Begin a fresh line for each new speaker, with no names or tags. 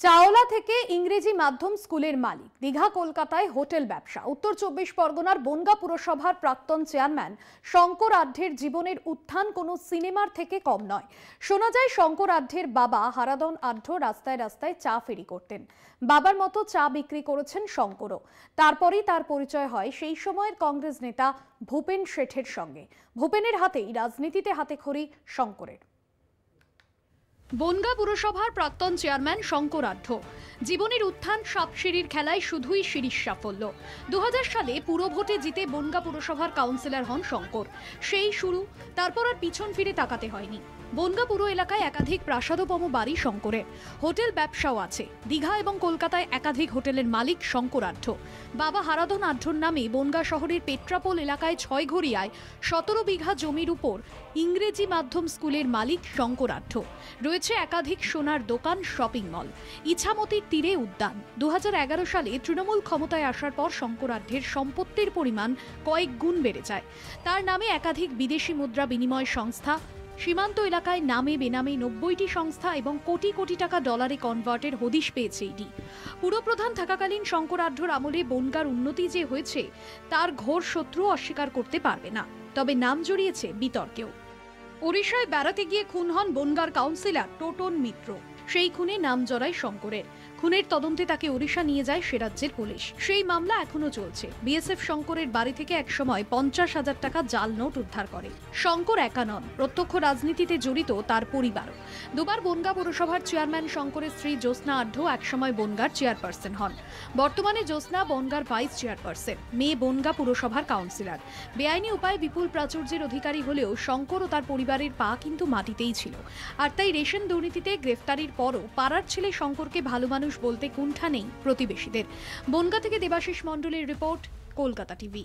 চাওলা থেকে ইংরেজি মাধ্যম স্কুলের মালিক, দীঘা কলকাতায় হোটেল ব্যবসা। উত্তর 24 পরগনার বনগাঁ পুরসভার প্রাক্তন চেয়ারম্যান শঙ্কর আঢ্যের জীবনের উত্থান কোনো সিনেমার থেকে কম নয়। শোনা যায় শঙ্কর আঢ্যের বাবা হারাধন আঢ্য রাস্তায় রাস্তায় চা ফেরি করতেন। বাবার মতো চা বিক্রি করেছেন শঙ্করও। তারপরেই তার পরিচয় হয় সেই সময়ের কংগ্রেস নেতা ভূপেন শেঠের সঙ্গে। ভূপেনের হাতেই রাজনীতিতে হাতেখড়ি শঙ্করের। বনগাঁ পুরসভার প্রাক্তন চেয়ারম্যান শঙ্কর আঢ্য জীবনের উত্থান সাপসিঁড়ির খেলায় শুধুই সিঁড়ির সাফল্য। 2000 সালে পুরভোটে জিতে বনগাঁ পুরসভার কাউন্সিলর হন শঙ্কর। সেই শুরু, তারপর আর পিছন ফিরে তাকাতে হয়নি। বনগাঁ পুর এলাকায় একাধিক প্রাসাদোপম বাড়ি শঙ্করের। হোটেল ব্যবসাও আছে। দীঘা এবং কলকাতায় একাধিক হোটেলের মালিক শঙ্কর আঢ্য। বাবা হারাধন আঢ্যর নামে বনগাঁ শহরের পেট্রাপোল এলাকায় 6 ঘরিয়ায় 17 বিঘা জমির উপর ইংরেজি মাধ্যম স্কুলের মালিক শঙ্কর আঢ্য। রয়েছে একাধিক সোনার দোকান, শপিং মল, ইছামতির তীরে উদ্যান। 2011 সালে তৃণমূল ক্ষমতায় আসার পর শঙ্কর আঢ্যের সম্পত্তির পরিমাণ কয়েক গুণ বেড়ে যায়। তার নামে একাধিক বিদেশি মুদ্রা বিনিময় সংস্থা, সীমান্ত এলাকায় নামে বেনামে 90টি সংস্থা এবং কোটি কোটি টাকা ডলারে কনভার্টের হদিশ পেয়েছে ইডি। পুরপ্রধান থাকাকালীন শঙ্কর আঢ্যর আমলে বনগাঁর উন্নতি যে হয়েছে তার ঘোর শত্রু অস্বীকার করতে পারবে না। তবে নাম জড়িয়েছে বিতর্কেও। ওড়িশায় বেড়াতে গিয়ে খুন হন বনগাঁর কাউন্সিলর টোটন মিত্র। সেই খুনে নাম জড়ায় শঙ্করের। খুনের তদন্তে তাকে ওড়িশা নিয়ে যায় সে রাজ্যের পুলিশ। সেই মামলা এখনো চলছে। বিএসএফ শঙ্করের বাড়ি থেকে একসময় 50,000 টাকা জাল নোট উদ্ধার করে। শঙ্কর একা নন, প্রত্যক্ষ রাজনীতিতে জড়িত তার পরিবারও। দুবার বনগাঁ পুরসভার চেয়ারম্যান শঙ্করের স্ত্রী জ্যোৎস্না আঢ্য একসময় বনগাঁর চেয়ারপারসন হন। বর্তমানে জ্যোৎস্না বনগাঁর ভাইস চেয়ারপারসন, মেয়ে বনগাঁ পুরসভার কাউন্সিলর। বেআইনি উপায়ে বিপুল প্রাচুর্যের অধিকারী হলেও শঙ্কর ও তার পরিবারের পা কিন্তু মাটিতেই ছিল। আর তাই রেশন দুর্নীতিতে গ্রেফতারির পরও পাড়ার ছেলে শঙ্করকে ভালো মানুষ বলতে কুণ্ঠা নেই প্রতিবেশীদের। বনগাঁ থেকে দেবাশিস মণ্ডলের রিপোর্ট, কলকাতা টিভি।